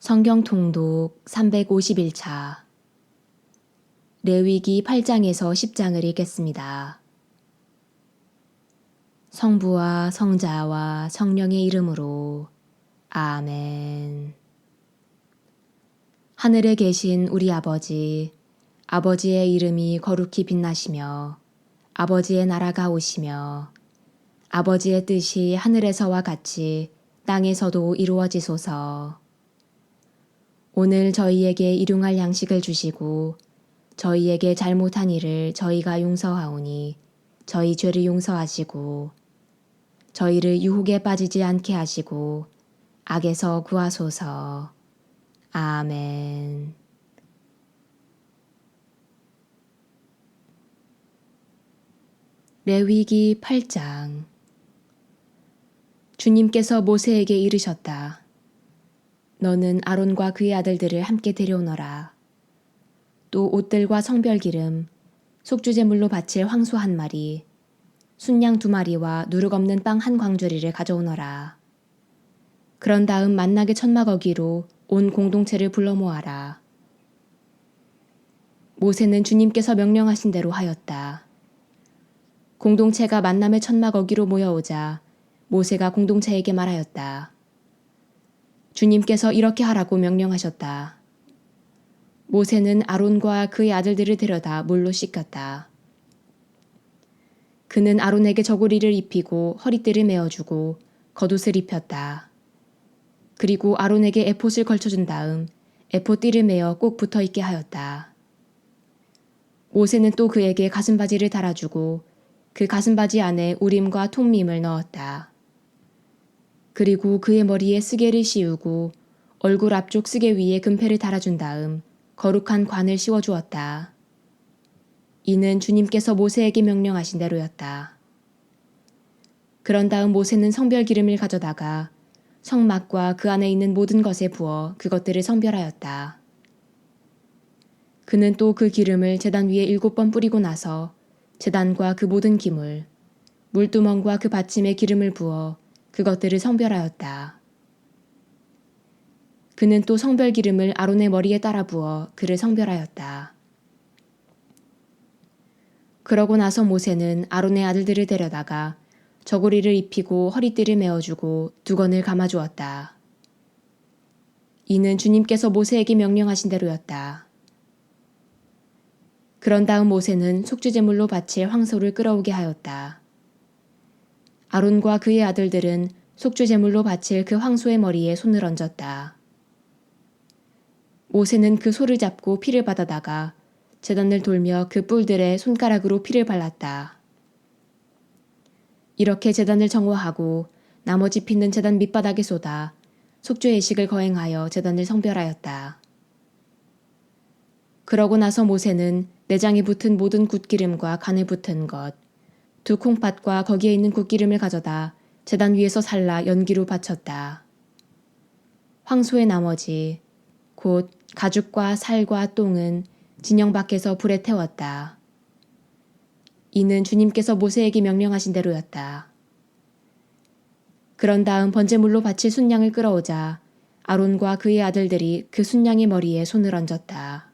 성경 통독 351차 레위기 8장에서 10장을 읽겠습니다. 성부와 성자와 성령의 이름으로 아멘. 하늘에 계신 우리 아버지, 아버지의 이름이 거룩히 빛나시며 아버지의 나라가 오시며 아버지의 뜻이 하늘에서와 같이 땅에서도 이루어지소서. 오늘 저희에게 일용할 양식을 주시고 저희에게 잘못한 일을 저희가 용서하오니 저희 죄를 용서하시고 저희를 유혹에 빠지지 않게 하시고 악에서 구하소서. 아멘. 레위기 8장. 주님께서 모세에게 이르셨다. 너는 아론과 그의 아들들을 함께 데려오너라. 또 옷들과 성별기름, 속주제물로 바칠 황소 1마리, 순양 2마리와 누룩 없는 빵 1광주리를 가져오너라. 그런 다음 만나게 천막어기로 온 공동체를 불러 모아라. 모세는 주님께서 명령하신 대로 하였다. 공동체가 만남의 천막어기로 모여오자 모세가 공동체에게 말하였다. 주님께서 이렇게 하라고 명령하셨다. 모세는 아론과 그의 아들들을 데려다 물로 씻겼다. 그는 아론에게 저고리를 입히고 허리띠를 메어주고 겉옷을 입혔다. 그리고 아론에게 에봇을 걸쳐준 다음 에봇띠를 메어 꼭 붙어있게 하였다. 모세는 또 그에게 가슴바지를 달아주고 그 가슴바지 안에 우림과 톱밈을 넣었다. 그리고 그의 머리에 쓰개를 씌우고 얼굴 앞쪽 쓰개 위에 금패를 달아준 다음 거룩한 관을 씌워주었다. 이는 주님께서 모세에게 명령하신 대로였다. 그런 다음 모세는 성별 기름을 가져다가 성막과 그 안에 있는 모든 것에 부어 그것들을 성별하였다. 그는 또 그 기름을 제단 위에 7번 뿌리고 나서 제단과 그 모든 기물, 물두멍과 그 받침에 기름을 부어 그것들을 성별하였다. 그는 또 성별 기름을 아론의 머리에 따라 부어 그를 성별하였다. 그러고 나서 모세는 아론의 아들들을 데려다가 저고리를 입히고 허리띠를 메어주고 두건을 감아주었다. 이는 주님께서 모세에게 명령하신 대로였다. 그런 다음 모세는 속죄제물로 바칠 황소를 끌어오게 하였다. 아론과 그의 아들들은 속죄제물로 바칠 그 황소의 머리에 손을 얹었다. 모세는 그 소를 잡고 피를 받아다가 제단을 돌며 그 뿔들에 손가락으로 피를 발랐다. 이렇게 제단을 정화하고 나머지 피는 제단 밑바닥에 쏟아 속죄 예식을 거행하여 제단을 성별하였다. 그러고 나서 모세는 내장에 붙은 모든 굿기름과 간에 붙은 것, 2콩팥과 거기에 있는 굿기름을 가져다 제단 위에서 살라 연기로 바쳤다. 황소의 나머지, 곧 가죽과 살과 똥은 진영 밖에서 불에 태웠다. 이는 주님께서 모세에게 명령하신 대로였다. 그런 다음 번제물로 바칠 순양을 끌어오자 아론과 그의 아들들이 그 순양의 머리에 손을 얹었다.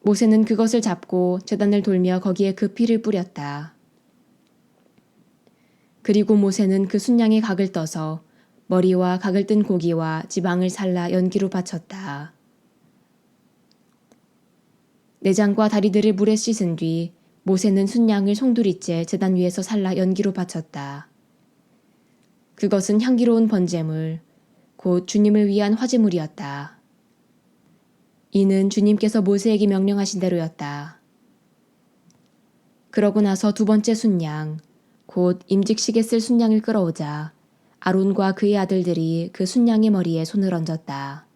모세는 그것을 잡고 제단을 돌며 거기에 그 피를 뿌렸다. 그리고 모세는 그 순양의 각을 떠서 머리와 각을 뜬 고기와 지방을 살라 연기로 바쳤다. 내장과 다리들을 물에 씻은 뒤 모세는 순양을 송두리째 제단 위에서 살라 연기로 바쳤다. 그것은 향기로운 번제물, 곧 주님을 위한 화제물이었다. 이는 주님께서 모세에게 명령하신 대로였다. 그러고 나서 2번째 순양, 곧 임직식에 쓸 순양을 끌어오자 아론과 그의 아들들이 그 순양의 머리에 손을 얹었다.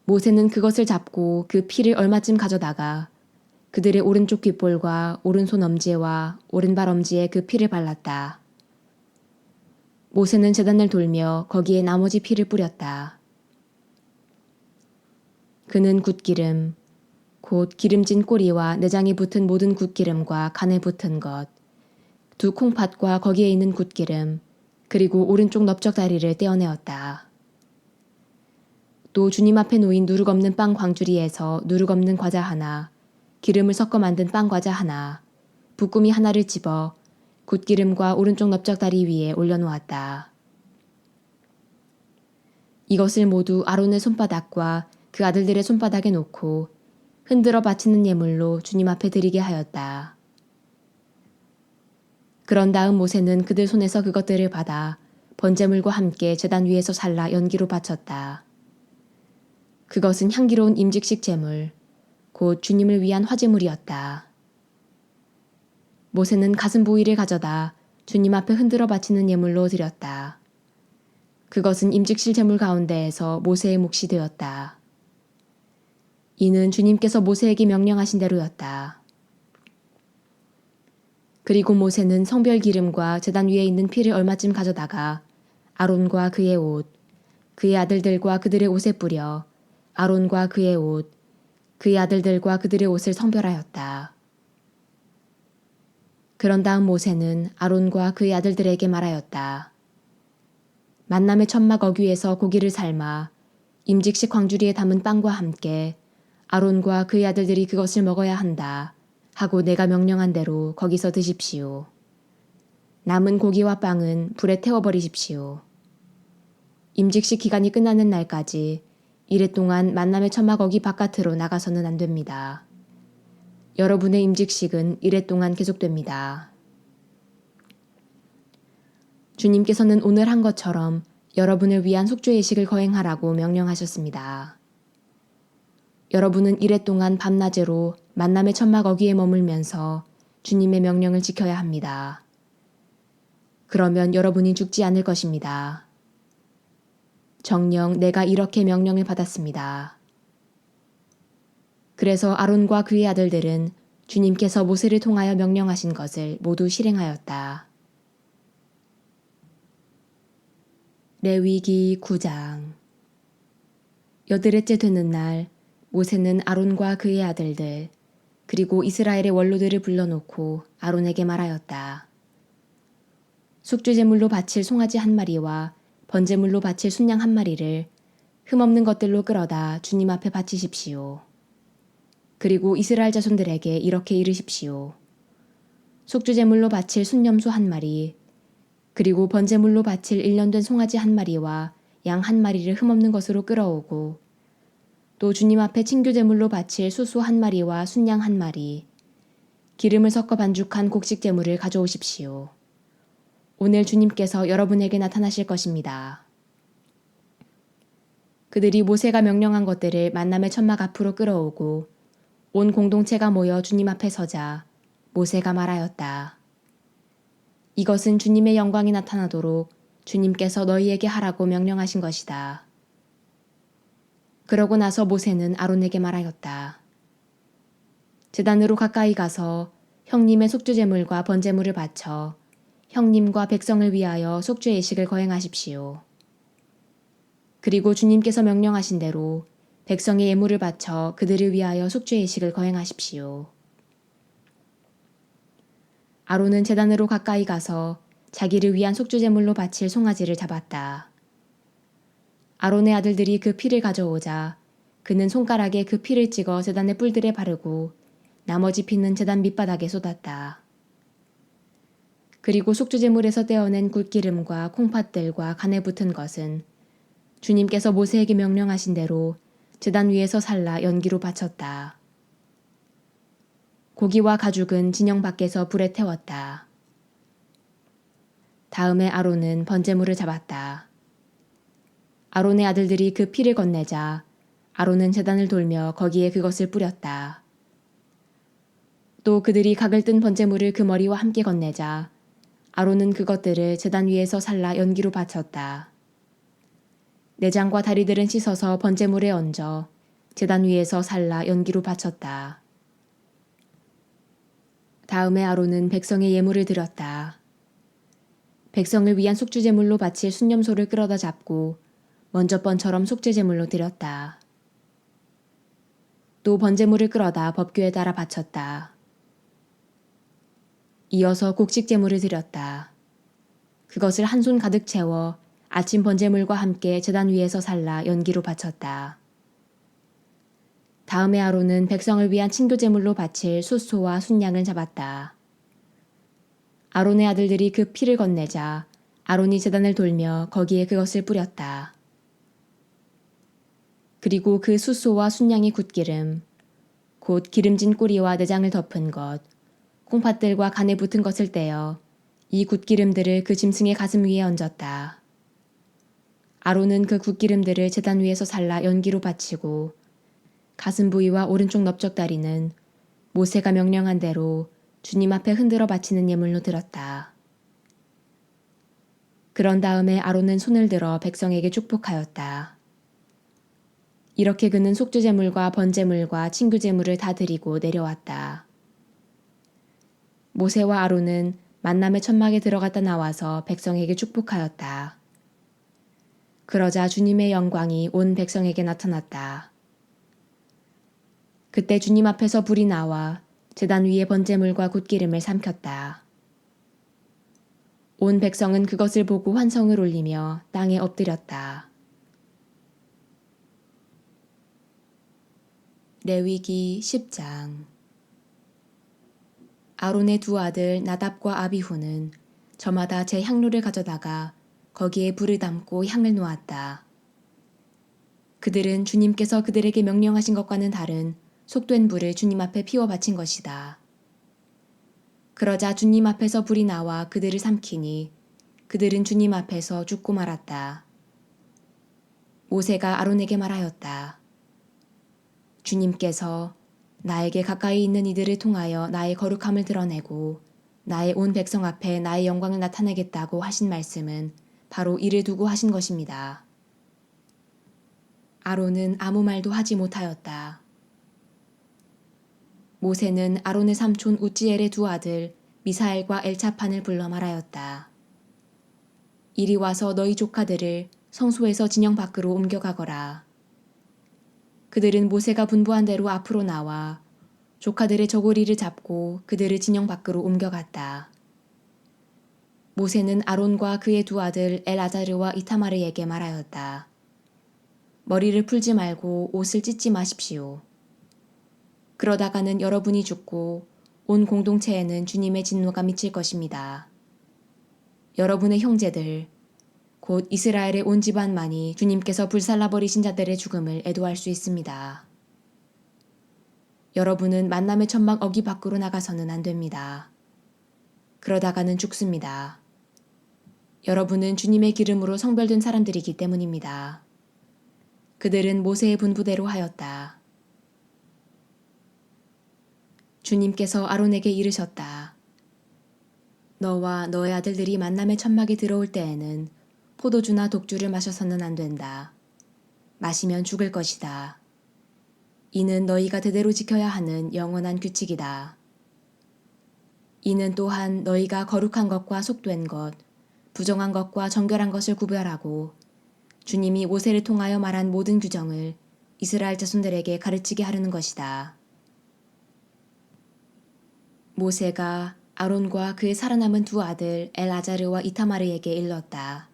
모세는 그것을 잡고 그 피를 얼마쯤 가져다가 그들의 오른쪽 귓볼과 오른손 엄지와 오른발 엄지에 그 피를 발랐다. 모세는 제단을 돌며 거기에 나머지 피를 뿌렸다. 그는 굿기름, 곧 기름진 꼬리와 내장에 붙은 모든 굿기름과 간에 붙은 것, 2콩팥과 거기에 있는 굿기름, 그리고 오른쪽 넓적다리를 떼어내었다. 또 주님 앞에 놓인 누룩 없는 빵 광주리에서 누룩 없는 과자 하나, 기름을 섞어 만든 빵 과자 하나, 붓구미 하나를 집어 굿기름과 오른쪽 넓적다리 위에 올려놓았다. 이것을 모두 아론의 손바닥과 그 아들들의 손바닥에 놓고 흔들어 바치는 예물로 주님 앞에 드리게 하였다. 그런 다음 모세는 그들 손에서 그것들을 받아 번제물과 함께 제단 위에서 살라 연기로 바쳤다. 그것은 향기로운 임직식 제물, 곧 주님을 위한 화제물이었다. 모세는 가슴 부위를 가져다 주님 앞에 흔들어 바치는 예물로 드렸다. 그것은 임직실 제물 가운데에서 모세의 몫이 되었다. 이는 주님께서 모세에게 명령하신 대로였다. 그리고 모세는 성별 기름과 제단 위에 있는 피를 얼마쯤 가져다가 아론과 그의 옷, 그의 아들들과 그들의 옷에 뿌려 아론과 그의 옷, 그의 아들들과 그들의 옷을 성별하였다. 그런 다음 모세는 아론과 그의 아들들에게 말하였다. 만남의 천막 어귀에서 고기를 삶아 임직식 광주리에 담은 빵과 함께 아론과 그의 아들들이 그것을 먹어야 한다 하고 내가 명령한 대로 거기서 드십시오. 남은 고기와 빵은 불에 태워버리십시오. 임직식 기간이 끝나는 날까지 이래 동안 만남의 천막 어귀 바깥으로 나가서는 안 됩니다. 여러분의 임직식은 이래 동안 계속됩니다. 주님께서는 오늘 한 것처럼 여러분을 위한 속죄 예식을 거행하라고 명령하셨습니다. 여러분은 이래 동안 밤낮으로 만남의 천막 어귀에 머물면서 주님의 명령을 지켜야 합니다. 그러면 여러분이 죽지 않을 것입니다. 정녕 내가 이렇게 명령을 받았습니다. 그래서 아론과 그의 아들들은 주님께서 모세를 통하여 명령하신 것을 모두 실행하였다. 레위기 9장. 여드렛째 되는 날 모세는 아론과 그의 아들들 그리고 이스라엘의 원로들을 불러놓고 아론에게 말하였다. 속죄제물로 바칠 송아지 한 마리와 번제물로 바칠 순양 한 마리를 흠없는 것들로 끌어다 주님 앞에 바치십시오. 그리고 이스라엘 자손들에게 이렇게 이르십시오. 속죄제물로 바칠 순염소 한 마리, 그리고 번제물로 바칠 1년 된 송아지 한 마리와 양 한 마리를 흠없는 것으로 끌어오고 또 주님 앞에 친교제물로 바칠 수소 한 마리와 순양 한 마리, 기름을 섞어 반죽한 곡식제물을 가져오십시오. 오늘 주님께서 여러분에게 나타나실 것입니다. 그들이 모세가 명령한 것들을 만남의 천막 앞으로 끌어오고 온 공동체가 모여 주님 앞에 서자 모세가 말하였다. 이것은 주님의 영광이 나타나도록 주님께서 너희에게 하라고 명령하신 것이다. 그러고 나서 모세는 아론에게 말하였다. 제단으로 가까이 가서 형님의 속죄제물과 번제물을 바쳐 형님과 백성을 위하여 속죄 예식을 거행하십시오. 그리고 주님께서 명령하신 대로 백성의 예물을 바쳐 그들을 위하여 속죄 예식을 거행하십시오. 아론은 제단으로 가까이 가서 자기를 위한 속죄제물로 바칠 송아지를 잡았다. 아론의 아들들이 그 피를 가져오자 그는 손가락에 그 피를 찍어 제단의 뿔들에 바르고 나머지 피는 제단 밑바닥에 쏟았다. 그리고 속죄제물에서 떼어낸 굿기름과 콩팥들과 간에 붙은 것은 주님께서 모세에게 명령하신 대로 제단 위에서 살라 연기로 바쳤다. 고기와 가죽은 진영 밖에서 불에 태웠다. 다음에 아론은 번제물을 잡았다. 아론의 아들들이 그 피를 건네자 아론은 제단을 돌며 거기에 그것을 뿌렸다. 또 그들이 각을 뜬 번제물을 그 머리와 함께 건네자 아론은 그것들을 제단 위에서 살라 연기로 바쳤다. 내장과 다리들은 씻어서 번제물에 얹어 제단 위에서 살라 연기로 바쳤다. 다음에 아론은 백성의 예물을 드렸다. 백성을 위한 속죄제물로 바칠 순염소를 끌어다 잡고 먼저 번처럼 속죄제물로 드렸다. 또 번제물을 끌어다 법궤에 따라 바쳤다. 이어서 곡식제물을 드렸다. 그것을 한 손 가득 채워 아침 번제물과 함께 제단 위에서 살라 연기로 바쳤다. 다음에 아론은 백성을 위한 친교제물로 바칠 숫소와 순양을 잡았다. 아론의 아들들이 그 피를 건네자 아론이 제단을 돌며 거기에 그것을 뿌렸다. 그리고 그 숫소와 순양의 굿기름, 곧 기름진 꼬리와 내장을 덮은 것, 콩팥들과 간에 붙은 것을 떼어 이 굿기름들을 그 짐승의 가슴 위에 얹었다. 아론은 그 굿기름들을 제단 위에서 살라 연기로 바치고 가슴 부위와 오른쪽 넓적다리는 모세가 명령한 대로 주님 앞에 흔들어 바치는 예물로 들었다. 그런 다음에 아론은 손을 들어 백성에게 축복하였다. 이렇게 그는 속죄제물과 번제물과 친교제물을 다 드리고 내려왔다. 모세와 아론은 만남의 천막에 들어갔다 나와서 백성에게 축복하였다. 그러자 주님의 영광이 온 백성에게 나타났다. 그때 주님 앞에서 불이 나와 제단 위에 번제물과 굿기름을 삼켰다. 온 백성은 그것을 보고 환성을 올리며 땅에 엎드렸다. 레위기 10장. 아론의 두 아들 나답과 아비후는 저마다 제 향로를 가져다가 거기에 불을 담고 향을 놓았다. 그들은 주님께서 그들에게 명령하신 것과는 다른 속된 불을 주님 앞에 피워 바친 것이다. 그러자 주님 앞에서 불이 나와 그들을 삼키니 그들은 주님 앞에서 죽고 말았다. 모세가 아론에게 말하였다. 주님께서 나에게 가까이 있는 이들을 통하여 나의 거룩함을 드러내고 나의 온 백성 앞에 나의 영광을 나타내겠다고 하신 말씀은 바로 이를 두고 하신 것입니다. 아론은 아무 말도 하지 못하였다. 모세는 아론의 삼촌 우찌엘의 두 아들 미사엘과 엘차판을 불러 말하였다. 이리 와서 너희 조카들을 성소에서 진영 밖으로 옮겨가거라. 그들은 모세가 분부한 대로 앞으로 나와 조카들의 저고리를 잡고 그들을 진영 밖으로 옮겨갔다. 모세는 아론과 그의 두 아들 엘아자르와 이타마르에게 말하였다. 머리를 풀지 말고 옷을 찢지 마십시오. 그러다가는 여러분이 죽고 온 공동체에는 주님의 진노가 미칠 것입니다. 여러분의 형제들, 곧 이스라엘의 온 집안만이 주님께서 불살라버리신 자들의 죽음을 애도할 수 있습니다. 여러분은 만남의 천막 어기 밖으로 나가서는 안 됩니다. 그러다가는 죽습니다. 여러분은 주님의 기름으로 성별된 사람들이기 때문입니다. 그들은 모세의 분부대로 하였다. 주님께서 아론에게 이르셨다. 너와 너의 아들들이 만남의 천막에 들어올 때에는 포도주나 독주를 마셔서는 안 된다. 마시면 죽을 것이다. 이는 너희가 대대로 지켜야 하는 영원한 규칙이다. 이는 또한 너희가 거룩한 것과 속된 것, 부정한 것과 정결한 것을 구별하고 주님이 모세를 통하여 말한 모든 규정을 이스라엘 자손들에게 가르치게 하려는 것이다. 모세가 아론과 그의 살아남은 두 아들 엘아자르와 이타마르에게 일렀다.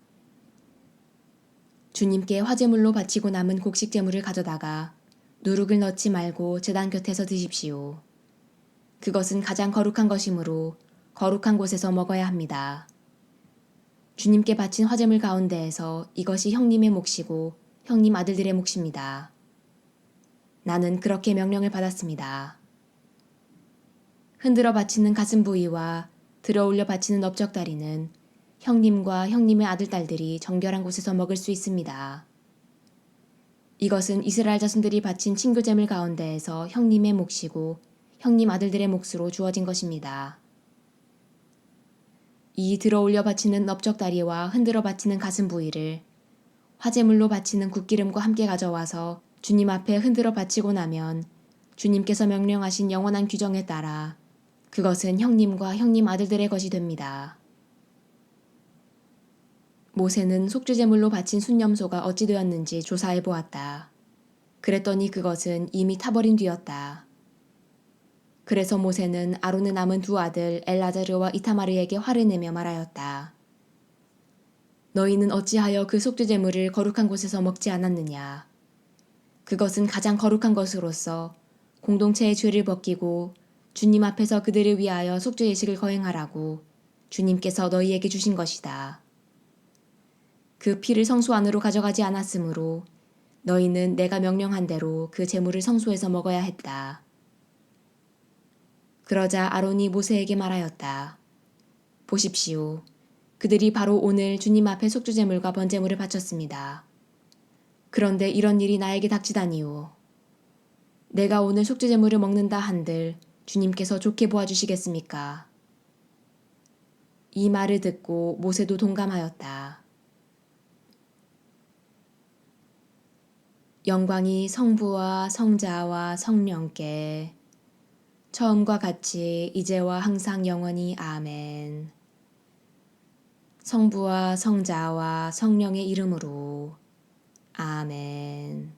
주님께 화제물로 바치고 남은 곡식 제물을 가져다가 누룩을 넣지 말고 제단 곁에서 드십시오. 그것은 가장 거룩한 것이므로 거룩한 곳에서 먹어야 합니다. 주님께 바친 화제물 가운데에서 이것이 형님의 몫이고 형님 아들들의 몫입니다. 나는 그렇게 명령을 받았습니다. 흔들어 바치는 가슴 부위와 들어올려 바치는 넓적다리는 형님과 형님의 아들딸들이 정결한 곳에서 먹을 수 있습니다. 이것은 이스라엘 자손들이 바친 친교제물 가운데에서 형님의 몫이고 형님 아들들의 몫으로 주어진 것입니다. 이 들어올려 바치는 넓적다리와 흔들어 바치는 가슴 부위를 화제물로 바치는 굿기름과 함께 가져와서 주님 앞에 흔들어 바치고 나면 주님께서 명령하신 영원한 규정에 따라 그것은 형님과 형님 아들들의 것이 됩니다. 모세는 속죄제물로 바친 순념소가 어찌 되었는지 조사해 보았다. 그랬더니 그것은 이미 타버린 뒤였다. 그래서 모세는 아론의 남은 두 아들 엘아자르와 이타마르에게 화를 내며 말하였다. 너희는 어찌하여 그 속죄제물을 거룩한 곳에서 먹지 않았느냐? 그것은 가장 거룩한 것으로서 공동체의 죄를 벗기고 주님 앞에서 그들을 위하여 속죄 예식을 거행하라고 주님께서 너희에게 주신 것이다. 그 피를 성소 안으로 가져가지 않았으므로 너희는 내가 명령한 대로 그 제물을 성소에서 먹어야 했다. 그러자 아론이 모세에게 말하였다. 보십시오. 그들이 바로 오늘 주님 앞에 속죄제물과 번제물을 바쳤습니다. 그런데 이런 일이 나에게 닥치다니요. 내가 오늘 속죄제물을 먹는다 한들 주님께서 좋게 보아주시겠습니까? 이 말을 듣고 모세도 동감하였다. 영광이 성부와 성자와 성령께 처음과 같이 이제와 항상 영원히 아멘. 성부와 성자와 성령의 이름으로 아멘.